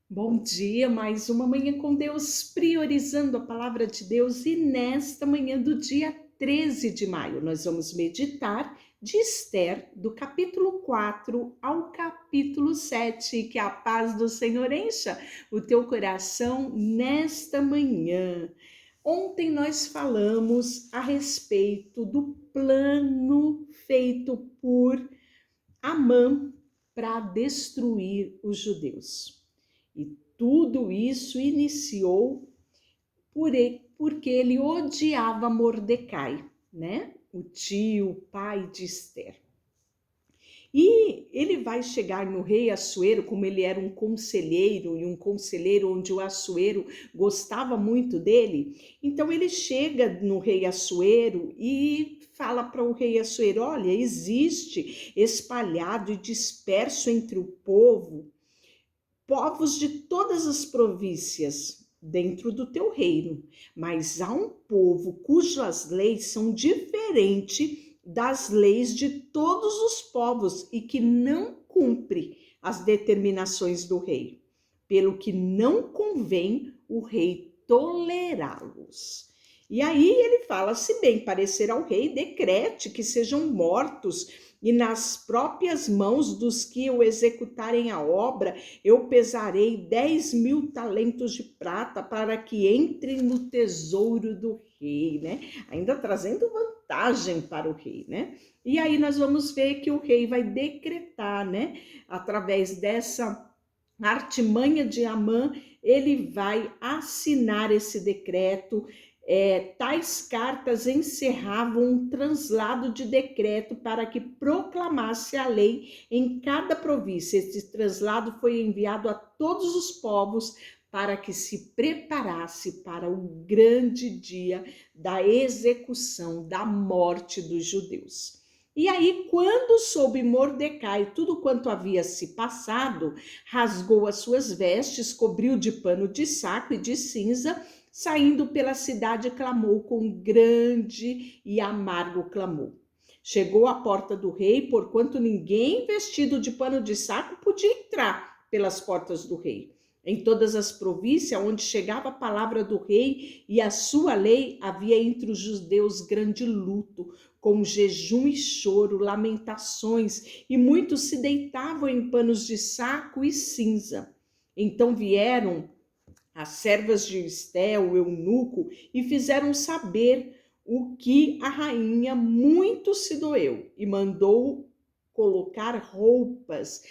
Bom dia, mais uma manhã com Deus, priorizando a palavra de Deus. E nesta manhã do dia 13 de maio, nós vamos meditar de Esther, do capítulo 4 ao capítulo 7. Que a paz do Senhor encha o teu coração nesta manhã. Ontem nós falamos a respeito do plano feito por Amã para destruir os judeus. E tudo isso iniciou porque ele odiava Mordecai, né? O tio, o pai de Esther. E ele vai chegar no rei Assuero, como ele era um conselheiro, e um conselheiro onde o Assuero gostava muito dele. Então ele chega no rei Assuero e fala para o rei Assuero: olha, existe espalhado e disperso entre o povo povos de todas as províncias dentro do teu reino, mas há um povo cujas leis são diferentes das leis de todos os povos e que não cumpre as determinações do rei, pelo que não convém o rei tolerá-los. E aí ele fala: se bem parecer ao rei, decrete que sejam mortos, e nas próprias mãos dos que o executarem a obra, eu pesarei 10.000 talentos de prata para que entre no tesouro do rei, né? Ainda trazendo vantagem para o rei, né? E aí nós vamos ver que o rei vai decretar, né? Através dessa artimanha de Amã, ele vai assinar esse decreto. Tais cartas encerravam um translado de decreto para que proclamasse a lei em cada província. Esse translado foi enviado a todos os povos para que se preparasse para o grande dia da execução, da morte dos judeus. E aí, quando soube Mordecai tudo quanto havia se passado, rasgou as suas vestes, cobriu de pano de saco e de cinza, saindo pela cidade, clamou com grande e amargo clamor. Chegou à porta do rei, porquanto ninguém vestido de pano de saco podia entrar pelas portas do rei. Em todas as províncias onde chegava a palavra do rei e a sua lei, havia entre os judeus grande luto, com jejum e choro, lamentações, e muitos se deitavam em panos de saco e cinza. Então vieram as servas de Esté, o eunuco, e fizeram saber o que a rainha muito se doeu, e mandou colocar roupas,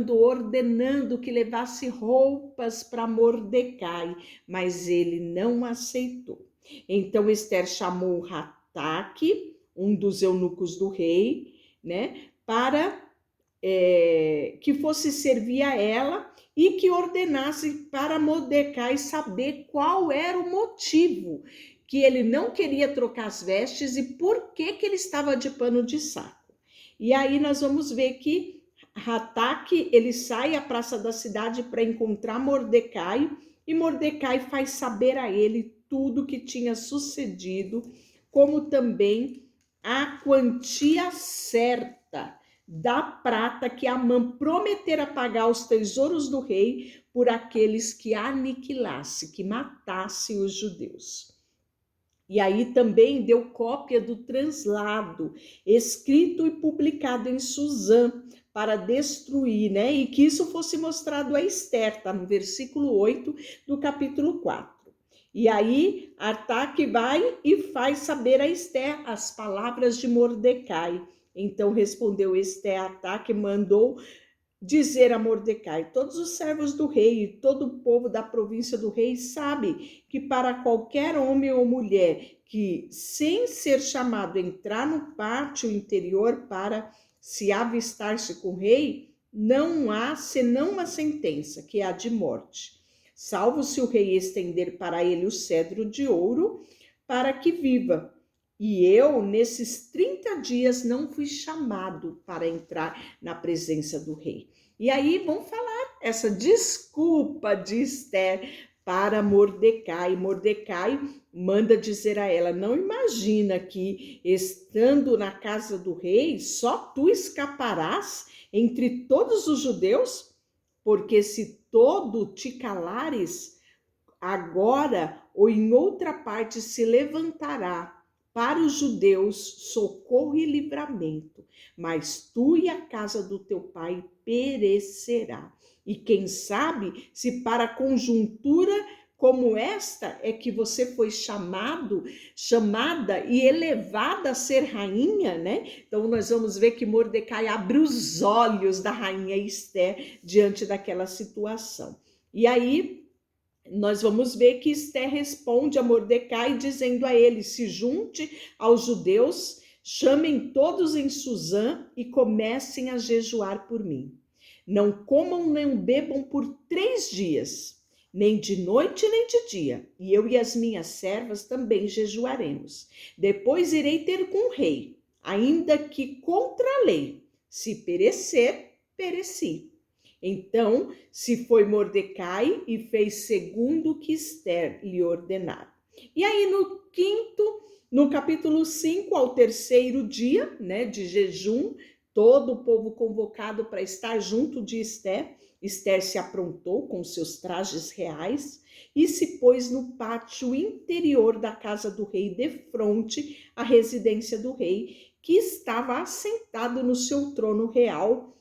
ordenando que levasse roupas para Mordecai, mas ele não aceitou. Então Esther chamou Rataque, um dos eunucos do rei, né, para que fosse servir a ela e que ordenasse para Mordecai saber qual era o motivo que ele não queria trocar as vestes e por que ele estava de pano de saco. E aí nós vamos ver que Rataque, ele sai à praça da cidade para encontrar Mordecai, e Mordecai faz saber a ele tudo o que tinha sucedido, como também a quantia certa da prata que Amã prometera pagar aos tesouros do rei por aqueles que aniquilasse, que matasse os judeus. E aí também deu cópia do translado, escrito e publicado em Suzã, para destruir, né? E que isso fosse mostrado a Esther, tá no versículo 8 do capítulo 4. E aí Artaque vai e faz saber a Esther as palavras de Mordecai. Então respondeu Esther a Artaque, mandou dizer a Mordecai: todos os servos do rei e todo o povo da província do rei sabe que para qualquer homem ou mulher que, sem ser chamado, entrar no pátio interior para se avistar-se com o rei, não há senão uma sentença, que é a de morte, salvo se o rei estender para ele o cedro de ouro para que viva. E eu, nesses 30 dias, não fui chamado para entrar na presença do rei. E aí vamos falar essa desculpa de Esther para Mordecai. Mordecai manda dizer a ela: não imagina que, estando na casa do rei, só tu escaparás entre todos os judeus? Porque se todo te calares, agora ou em outra parte se levantará para os judeus socorro e livramento, mas tu e a casa do teu pai perecerá. E quem sabe se para conjuntura como esta é que você foi chamada e elevada a ser rainha, né? Então nós vamos ver que Mordecai abre os olhos da rainha Esther diante daquela situação. E aí nós vamos ver que Esther responde a Mordecai dizendo a ele: se junte aos judeus, chamem todos em Suzã e comecem a jejuar por mim. Não comam nem bebam por 3 dias, nem de noite nem de dia, e eu e as minhas servas também jejuaremos. Depois irei ter com o rei, ainda que contra a lei. Se perecer, pereci. Então se foi Mordecai e fez segundo o que Esther lhe ordenara. E aí no capítulo 5, ao terceiro dia, né, de jejum, todo o povo convocado para estar junto de Esther. Esther se aprontou com seus trajes reais e se pôs no pátio interior da casa do rei, defronte à residência do rei, que estava assentado no seu trono real,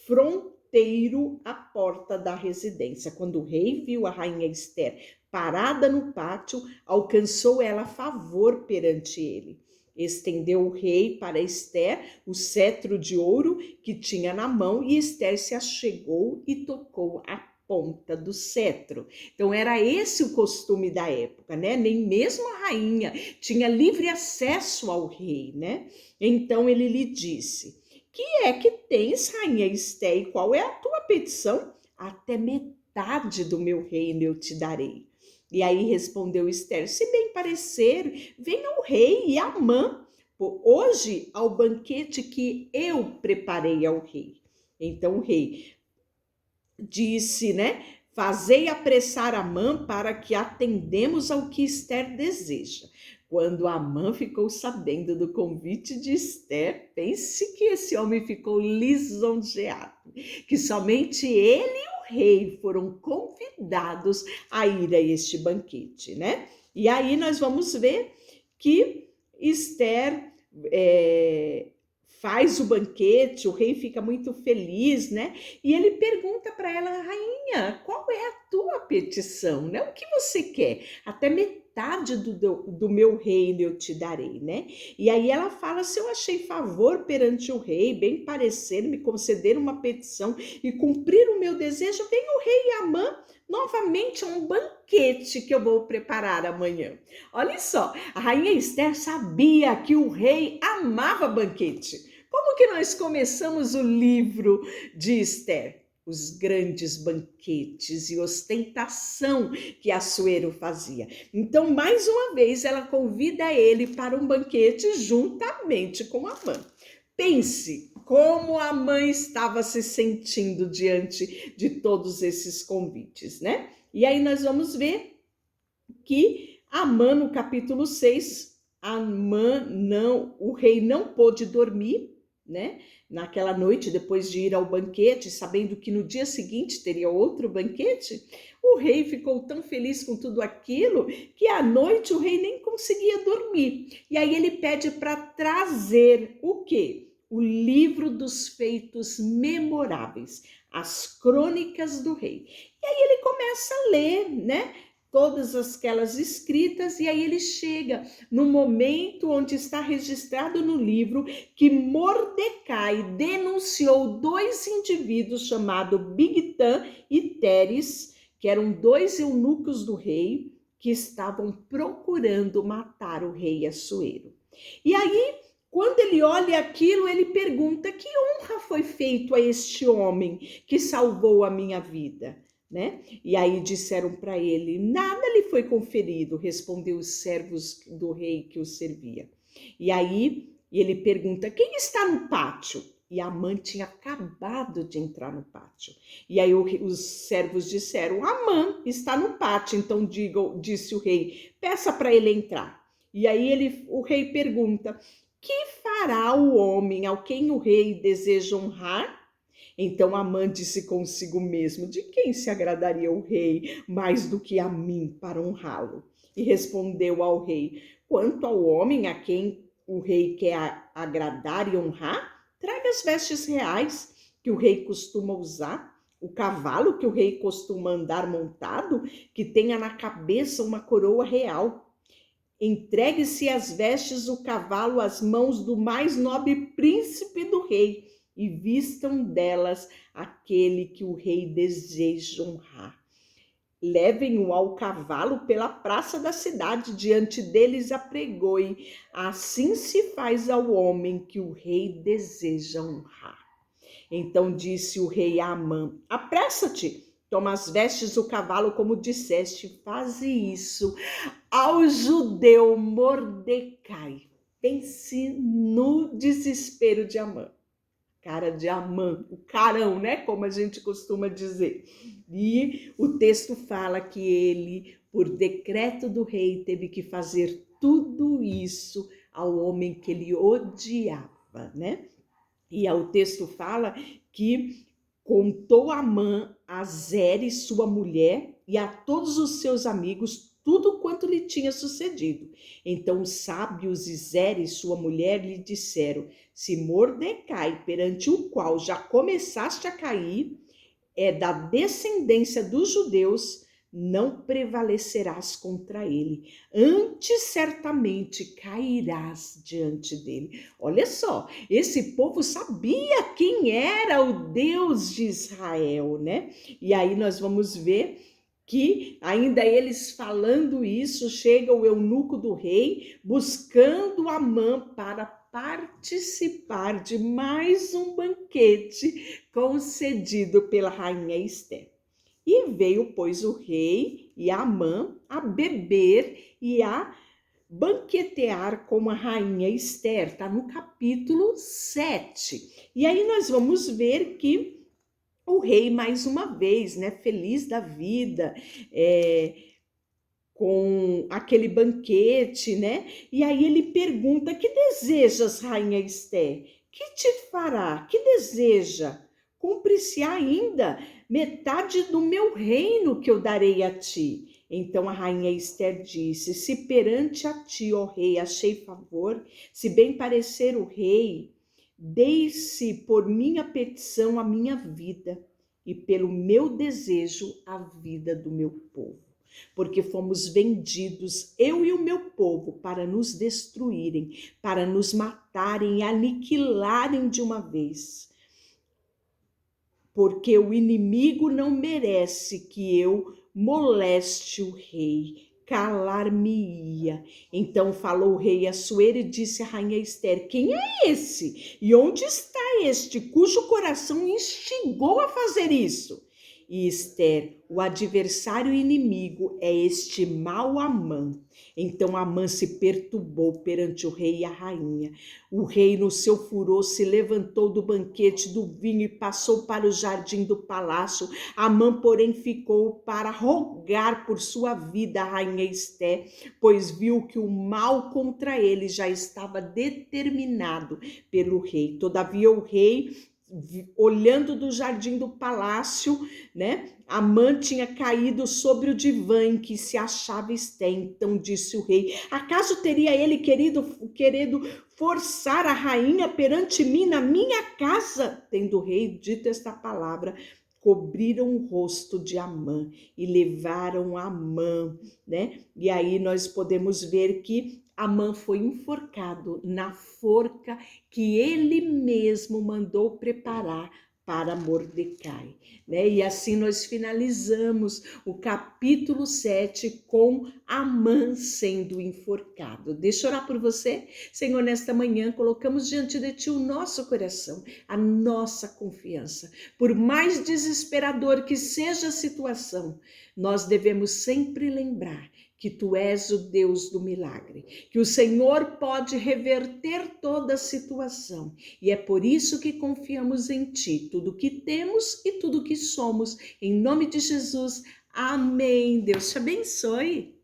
fronteiro à porta da residência. Quando o rei viu a rainha Esther parada no pátio, alcançou ela favor perante ele. Estendeu o rei para Esther o cetro de ouro que tinha na mão, e Esther se achegou e tocou a ponta do cetro. Então era esse o costume da época, né? Nem mesmo a rainha tinha livre acesso ao rei, né? Então ele lhe disse: que é que tens, rainha Esther, e qual é a tua petição? Até metade do meu reino eu te darei. E aí respondeu Esther: se bem parecer, venha o rei e Amã hoje ao banquete que eu preparei ao rei. Então o rei disse, né? Fazei apressar Amã para que atendemos ao que Esther deseja. Quando Amã ficou sabendo do convite de Esther, pense que esse homem ficou lisonjeado, que somente ele e o rei foram convidados a ir a este banquete, né? E aí nós vamos ver que Esther faz o banquete, o rei fica muito feliz, né? E ele pergunta para ela: rainha, qual é a tua petição, né? O que você quer? Até metade do meu reino eu te darei, né? E aí ela fala: se eu achei favor perante o rei, bem parecer, me conceder uma petição e cumprir o meu desejo, vem o rei Amã novamente a um banquete que eu vou preparar amanhã. Olha só, a rainha Esther sabia que o rei amava banquete. Como que nós começamos o livro de Esther? Os grandes banquetes e ostentação que Assuero fazia. Então, mais uma vez, ela convida ele para um banquete juntamente com Amã. Pense como a mãe estava se sentindo diante de todos esses convites, né? E aí nós vamos ver que Amã, no capítulo 6, o rei não pôde dormir, né? Naquela noite, depois de ir ao banquete, sabendo que no dia seguinte teria outro banquete, o rei ficou tão feliz com tudo aquilo que à noite o rei nem conseguia dormir. E aí ele pede para trazer o quê? O livro dos feitos memoráveis, as crônicas do rei. E aí ele começa a ler, né? Todas aquelas escritas, e aí ele chega no momento onde está registrado no livro que Mordecai denunciou 2 indivíduos chamados Bigtan e Teres, que eram 2 eunucos do rei, que estavam procurando matar o rei Assuero. E aí, quando ele olha aquilo, ele pergunta: que honra foi feita a este homem que salvou a minha vida? Né? E aí disseram para ele: nada lhe foi conferido, respondeu os servos do rei que o servia. E aí ele pergunta: quem está no pátio? E Amã tinha acabado de entrar no pátio. E aí os servos disseram: Amã está no pátio. Então disse o rei: peça para ele entrar. E aí o rei pergunta: que fará o homem ao quem o rei deseja honrar? Então Amã disse consigo mesmo: de quem se agradaria o rei mais do que a mim para honrá-lo? E respondeu ao rei: quanto ao homem a quem o rei quer agradar e honrar, traga as vestes reais que o rei costuma usar, o cavalo que o rei costuma andar montado, que tenha na cabeça uma coroa real. Entregue-se as vestes do cavalo às mãos do mais nobre príncipe do rei, e vistam delas aquele que o rei deseja honrar. Levem-o ao cavalo pela praça da cidade, diante deles apregoe. Assim se faz ao homem que o rei deseja honrar. Então disse o rei a Amã: apressa-te, toma as vestes do cavalo como disseste, faze isso ao judeu Mordecai. Pense no desespero de Amã. Cara de Amã, o carão, né? Como a gente costuma dizer. E o texto fala que ele, por decreto do rei, teve que fazer tudo isso ao homem que ele odiava, né? E o texto fala que contou Amã a Zeres, sua mulher, e a todos os seus amigos tudo quanto lhe tinha sucedido. Então os sábios e Zeres, sua mulher, lhe disseram: se Mordecai, perante o qual já começaste a cair, é da descendência dos judeus, não prevalecerás contra ele, antes certamente cairás diante dele. Olha só, esse povo sabia quem era o Deus de Israel, né? E aí nós vamos ver que ainda eles falando isso, chega o eunuco do rei buscando Amã para participar de mais um banquete concedido pela rainha Ester. E veio, pois, o rei e Amã a beber e a banquetear com a rainha Ester. Está no capítulo 7. E aí nós vamos ver que o rei, mais uma vez, né, feliz da vida, com aquele banquete, né? E aí ele pergunta: que desejas, rainha Ester? Que te fará? Que deseja? Cumpre-se ainda metade do meu reino que eu darei a ti. Então a rainha Ester disse: se perante a ti, ó rei, achei favor, se bem parecer o rei, dei-se por minha petição a minha vida, e pelo meu desejo a vida do meu povo. Porque fomos vendidos, eu e o meu povo, para nos destruírem, para nos matarem e aniquilarem de uma vez. Porque o inimigo não merece que eu moleste o rei, calar-me-ia. Então falou o rei Assuero e disse à rainha Ester: quem é esse? E onde está este cujo coração instigou a fazer isso? E Ester, o adversário inimigo, é este mau Amã. Então Amã se perturbou perante o rei e a rainha. O rei, no seu furor, se levantou do banquete do vinho e passou para o jardim do palácio. Amã, porém, ficou para rogar por sua vida a rainha Ester, pois viu que o mal contra ele já estava determinado pelo rei. Todavia o rei, olhando do jardim do palácio, né? Amã tinha caído sobre o divã em que se achava Ester. Então disse o rei: acaso teria ele querido forçar a rainha perante mim na minha casa? Tendo o rei dito esta palavra, cobriram o rosto de Amã e levaram Amã, né? E aí nós podemos ver que Amã foi enforcado na forca que ele mesmo mandou preparar para Mordecai, né? E assim nós finalizamos o capítulo 7 com Amã sendo enforcado. Deixa eu orar por você. Senhor, nesta manhã colocamos diante de ti o nosso coração, a nossa confiança. Por mais desesperador que seja a situação, nós devemos sempre lembrar que tu és o Deus do milagre, que o Senhor pode reverter toda a situação. E é por isso que confiamos em ti, tudo que temos e tudo que somos. Em nome de Jesus, amém. Deus te abençoe.